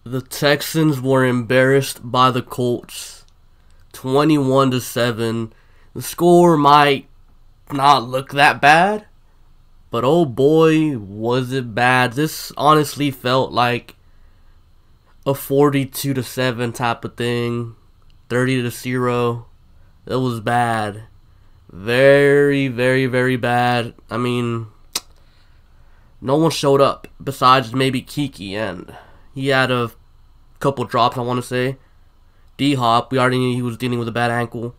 The Texans were embarrassed by the Colts, 21-7. The score might not look that bad, but oh boy, was it bad. This honestly felt like a 42-7 type of thing, 30-0. It was bad. Very, very, very bad. I mean, no one showed up besides maybe Kiki, and he had a couple drops, I want to say. D-Hop, we already knew he was dealing with a bad ankle.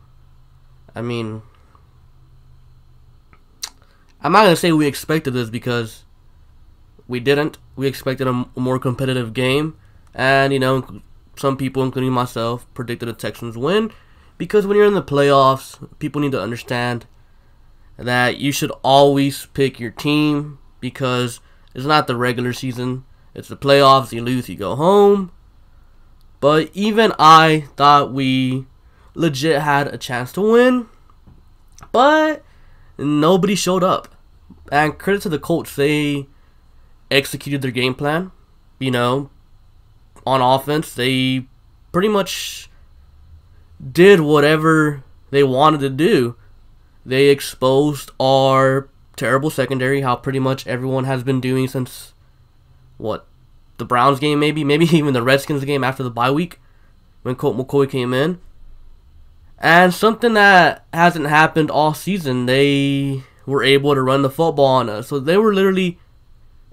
I mean, I'm not going to say we expected this because we didn't. We expected a more competitive game. And, some people, including myself, predicted a Texans win. Because when you're in the playoffs, people need to understand that you should always pick your team. Because it's not the regular season. It's the playoffs. You lose, you go home. But even I thought we legit had a chance to win. But nobody showed up. And credit to the Colts, they executed their game plan. On offense, they pretty much did whatever they wanted to do. They exposed our terrible secondary, how pretty much everyone has been doing since, the Browns game maybe even the Redskins game after the bye week when Colt McCoy came in. And something that hasn't happened all season, they were able to run the football on us. So they were literally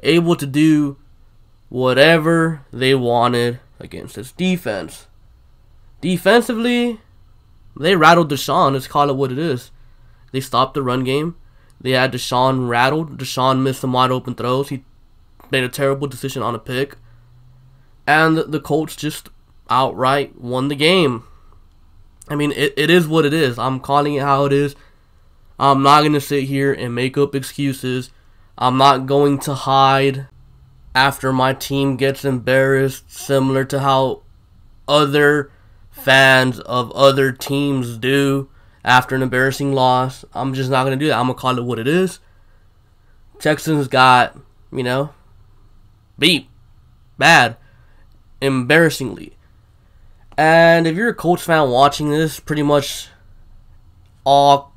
able to do whatever they wanted against this defense. Defensively, they rattled Deshaun. Let's call it what it is. They stopped the run game. They had Deshaun rattled. Deshaun missed some wide open throws. He made a terrible decision on a pick. And the Colts just outright won the game. I mean, it is what it is. I'm calling it how it is. I'm not going to sit here and make up excuses. I'm not going to hide after my team gets embarrassed, similar to how other fans of other teams do after an embarrassing loss. I'm just not going to do that. I'm going to call it what it is. Texans got, beat. Bad. Embarrassingly. And if you're a Colts fan watching this, pretty much all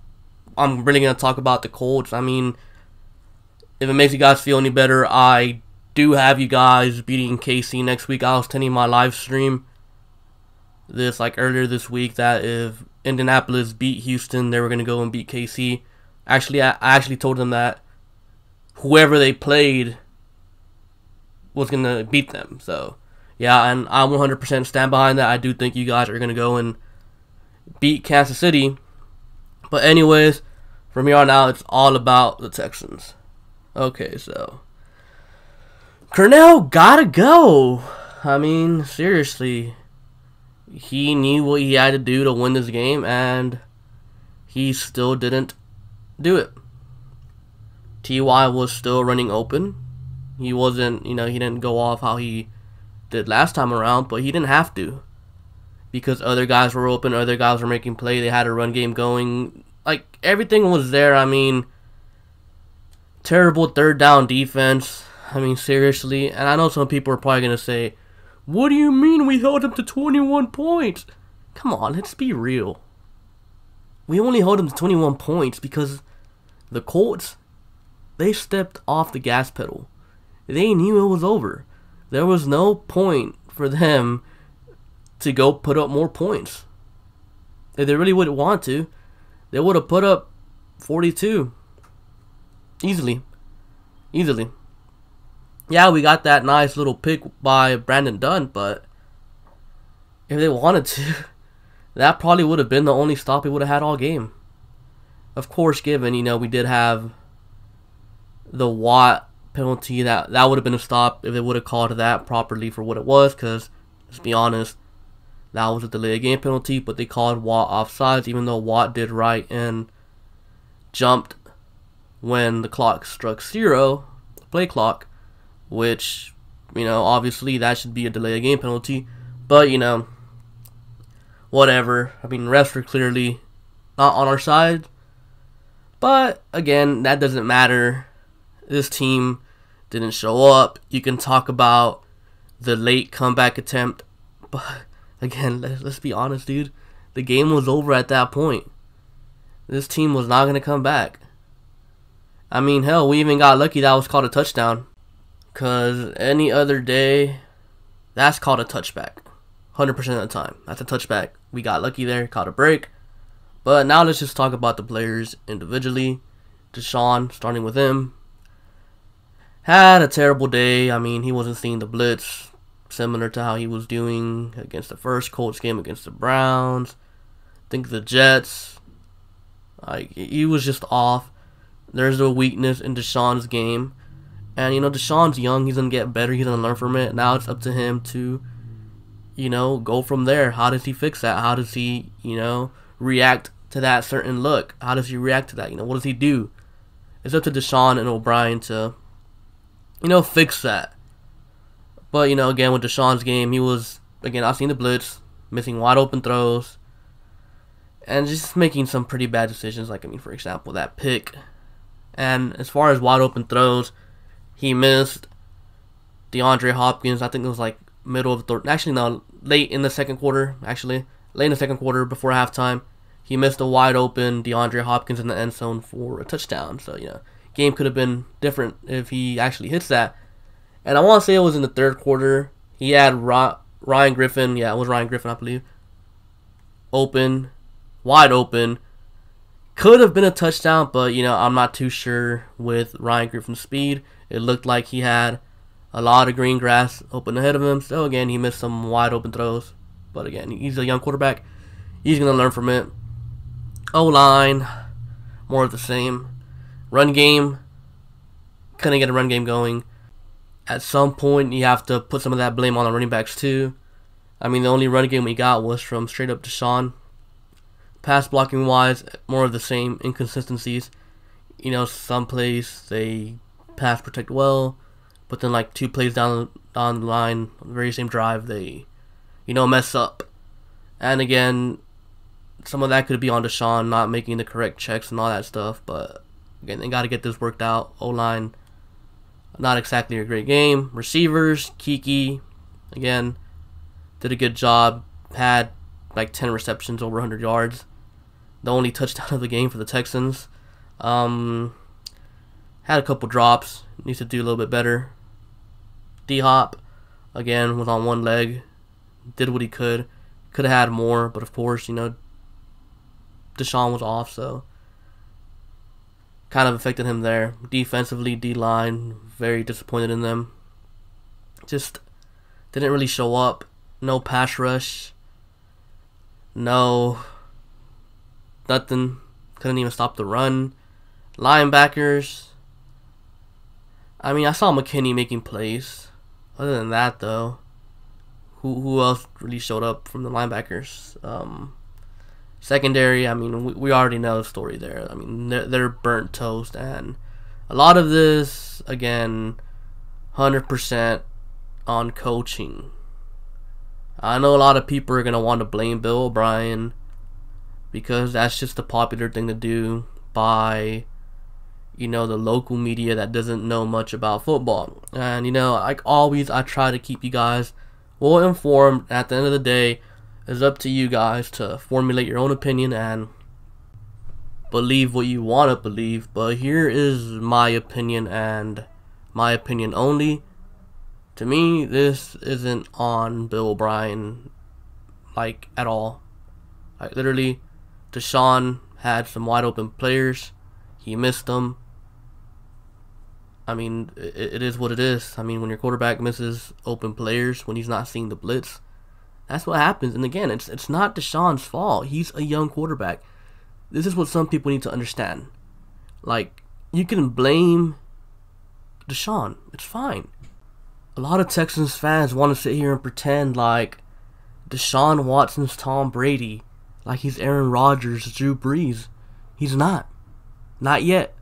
I'm really going to talk about the Colts. I mean, if it makes you guys feel any better, I do have you guys beating KC next week. I was telling my live stream this earlier this week that if Indianapolis beat Houston, they were going to go and beat KC. Actually, I actually told them that whoever they played was going to beat them. So, yeah, and I 100% stand behind that. I do think you guys are going to go and beat Kansas City. But anyways, from here on out, it's all about the Texans. Okay, so Cornell gotta go. I mean, seriously. He knew what he had to do to win this game, and he still didn't do it. T.Y. was still running open. He wasn't, he didn't go off how he did last time around, but he didn't have to. Because other guys were open, other guys were making play, they had a run game going. Everything was there. I mean, terrible third down defense. I mean, seriously. And I know some people are probably going to say, what do you mean we held him to 21 points? Come on, let's be real. We only held him to 21 points because the Colts, they stepped off the gas pedal. They knew it was over. There was no point for them to go put up more points. If they really would want to, they would have put up 42. Easily. Yeah, we got that nice little pick by Brandon Dunn, but if they wanted to, that probably would have been the only stop we would have had all game. Of course, given, we did have the Watt penalty, that would have been a stop if they would have called that properly for what it was, because, let's be honest, that was a delay of game penalty, but they called Watt offsides, even though Watt did right and jumped when the clock struck 0, the play clock, which, obviously that should be a delay of game penalty, but, whatever. I mean, refs were clearly not on our side, but, again, that doesn't matter. This team didn't show up. You can talk about the late comeback attempt. But again, let's be honest, dude. The game was over at that point. This team was not going to come back. I mean, hell, we even got lucky that was called a touchdown. Because any other day, that's called a touchback. 100% of the time. That's a touchback. We got lucky there, caught a break. But now let's just talk about the players individually. Deshaun, starting with him, had a terrible day. I mean, he wasn't seeing the blitz, similar to how he was doing against the first Colts game against the Browns. I think the Jets. He was just off. There's a weakness in Deshaun's game. And, Deshaun's young. He's going to get better. He's going to learn from it. Now it's up to him to, go from there. How does he fix that? How does he, react to that certain look? How does he react to that? What does he do? It's up to Deshaun and O'Brien to, fix that. But, again, with Deshaun's game, he was, I've seen the blitz, missing wide open throws, and just making some pretty bad decisions. For example, that pick. And as far as wide open throws, he missed DeAndre Hopkins. I think it was middle of the third. Actually, no, late in the second quarter. Late in the second quarter before halftime, he missed a wide open DeAndre Hopkins in the end zone for a touchdown. So, game could have been different if he actually hits that. And I want to say it was in the third quarter. He had Ryan Griffin. Yeah, it was Ryan Griffin, I believe. Wide open. Could have been a touchdown, but, I'm not too sure with Ryan Griffin's speed. It looked like he had a lot of green grass open ahead of him. So, again, he missed some wide open throws. But, again, he's a young quarterback. He's going to learn from it. O-line, more of the same. Run game, couldn't get a run game going. At some point, you have to put some of that blame on the running backs, too. The only run game we got was from straight up Deshaun. Pass blocking wise, more of the same inconsistencies. Some plays they pass protect well, but then 2 plays down the line, on the very same drive, they, mess up. And again, some of that could be on Deshaun not making the correct checks and all that stuff. But again, they got to get this worked out. O-line, not exactly a great game. Receivers, Kiki, again, did a good job. Had 10 receptions, over 100 yards. The only touchdown of the game for the Texans. Had a couple drops. Needs to do a little bit better. D-Hop, again, was on one leg. Did what he could. Could have had more, but of course, Deshaun was off, so kind of affected him there. Defensively, D-line, very disappointed in them. Just didn't really show up. No pass rush. No nothing. Couldn't even stop the run. Linebackers. I saw McKinney making plays. Other than that, though, who else really showed up from the linebackers? Secondary, we already know the story there. They're burnt toast, and a lot of this, again, 100% on coaching. I know a lot of people are going to want to blame Bill O'Brien because that's just a popular thing to do by, the local media that doesn't know much about football. And, like always, I try to keep you guys well informed. At the end of the day, it's up to you guys to formulate your own opinion and believe what you want to believe. But here is my opinion, and my opinion only. To me, this isn't on Bill O'Brien, at all. Literally, Deshaun had some wide open players. He missed them. It is what it is. When your quarterback misses open players, when he's not seeing the blitz, that's what happens. And again, it's not Deshaun's fault. He's a young quarterback. This is what some people need to understand. You can blame Deshaun. It's fine. A lot of Texans fans want to sit here and pretend like Deshaun Watson's Tom Brady, like he's Aaron Rodgers, Drew Brees. He's not. Not yet.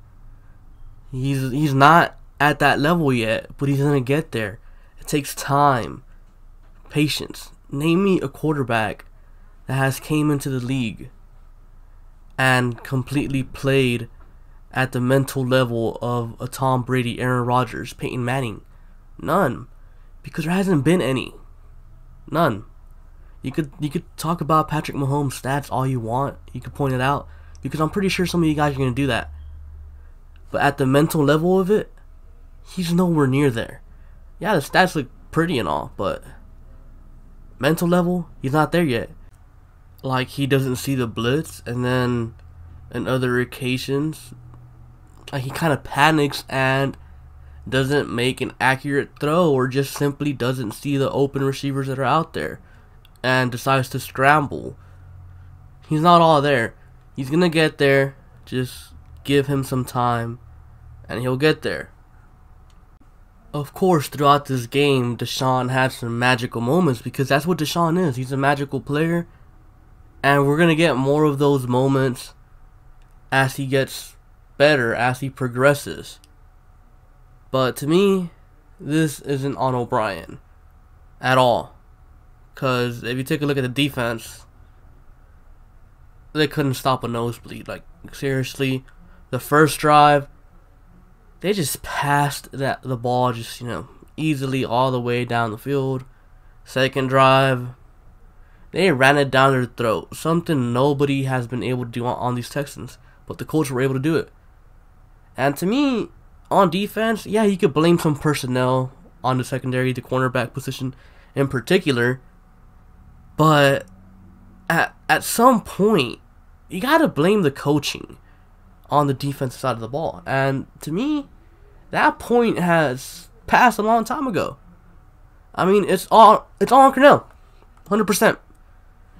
He's not at that level yet, but he's going to get there. It takes time, patience. Name me a quarterback that has came into the league and completely played at the mental level of a Tom Brady, Aaron Rodgers, Peyton Manning. None. Because there hasn't been any. None. You could talk about Patrick Mahomes' stats all you want. You could point it out. Because I'm pretty sure some of you guys are going to do that. But at the mental level of it, he's nowhere near there. Yeah, the stats look pretty and all, but mental level, he's not there yet. Like, he doesn't see the blitz, and then on other occasions, like, he kind of panics and doesn't make an accurate throw, or just simply doesn't see the open receivers that are out there and decides to scramble. He's not all there. He's gonna get there. Just give him some time and he'll get there. Of course, throughout this game, Deshaun had some magical moments, because that's what Deshaun is. He's a magical player, and we're gonna get more of those moments as he gets better, as he progresses. But to me, this isn't on O'Brien at all. Because if you take a look at the defense, they couldn't stop a nosebleed. Like, seriously, the first drive, they just passed the ball just, easily all the way down the field. Second drive, they ran it down their throat. Something nobody has been able to do on these Texans. But the Colts were able to do it. And to me, on defense, yeah, you could blame some personnel on the secondary, the cornerback position in particular. But at some point, you gotta blame the coaching on the defensive side of the ball. And to me, that point has passed a long time ago. I mean, it's all on Cornell, 100%.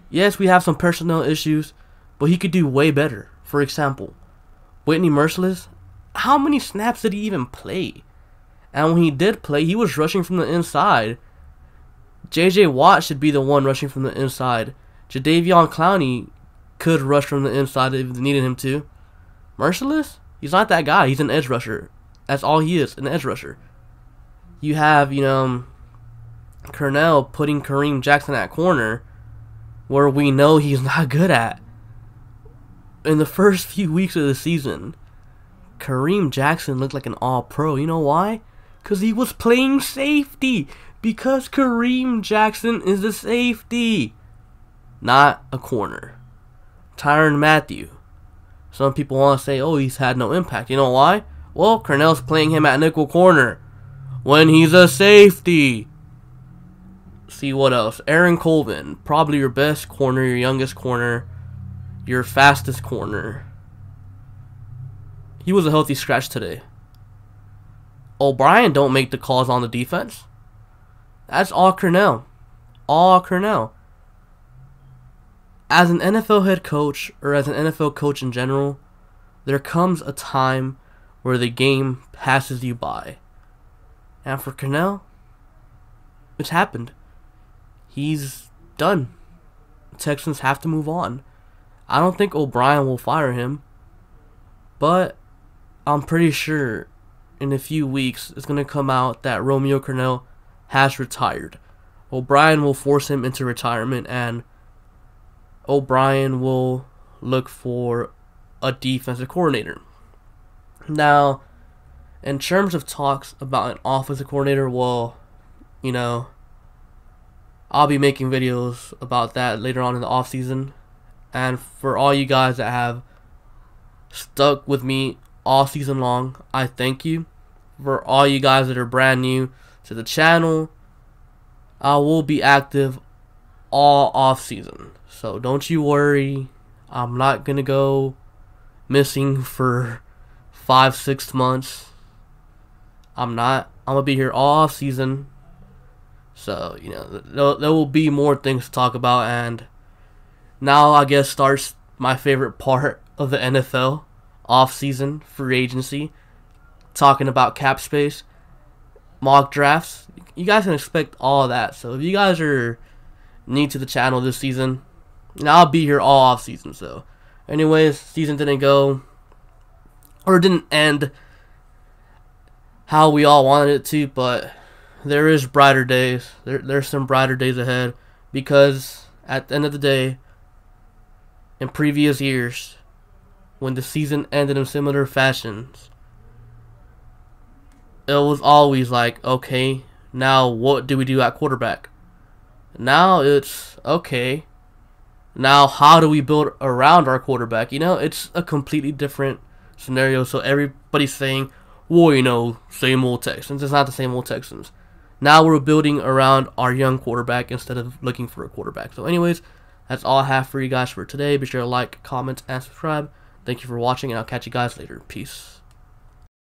Yes, we have some personnel issues, but he could do way better. For example, Whitney Merciless, how many snaps did he even play? And when he did play, he was rushing from the inside. J.J. Watt should be the one rushing from the inside. Jadeveon Clowney could rush from the inside if they needed him to. Merciless? He's not that guy. He's an edge rusher. That's all he is, an edge rusher. You have, Cornell putting Kareem Jackson at corner, where we know he's not good at. In the first few weeks of the season, Kareem Jackson looked like an all-pro. You know why? Because he was playing safety. Because Kareem Jackson is a safety, not a corner. Tyrann Mathieu. Some people want to say, oh, he's had no impact. You know why? Well, Cornell's playing him at nickel corner when he's a safety. See what else? Aaron Colvin, probably your best corner, your youngest corner, your fastest corner. He was a healthy scratch today. O'Brien don't make the calls on the defense. That's all Cornell. All Cornell. As an NFL head coach, or as an NFL coach in general, there comes a time where the game passes you by. And for Cornell, it's happened. He's done. The Texans have to move on. I don't think O'Brien will fire him, but I'm pretty sure in a few weeks it's going to come out that Romeo Cornell has retired. O'Brien will force him into retirement, and O'Brien will look for a defensive coordinator. Now, in terms of talks about an offensive coordinator, well, I'll be making videos about that later on in the offseason. And for all you guys that have stuck with me all season long, I thank you. For all you guys that are brand new to the channel, I will be active all off season. So don't you worry. I'm not going to go missing for 5-6 months. I'm not. I'm going to be here all off season. So, there will be more things to talk about. And now I guess starts my favorite part of the NFL, off season, free agency. Talking about cap space, mock drafts. You guys can expect all of that. So if you guys are new to the channel this season, I'll be here all off season. So anyways, season didn't go, or didn't end how we all wanted it to, but there is brighter days. There's some brighter days ahead, because at the end of the day, in previous years, when the season ended in similar fashions, it was always like, okay, Now, what do we do at quarterback? Now it's, okay, now how do we build around our quarterback? You know, it's a completely different scenario. So everybody's saying, well, you know, same old Texans. It's not the same old Texans. Now we're building around our young quarterback instead of looking for a quarterback. So anyways, that's all I have for you guys for today. Be sure to like, comment, and subscribe. Thank you for watching, and I'll catch you guys later. Peace.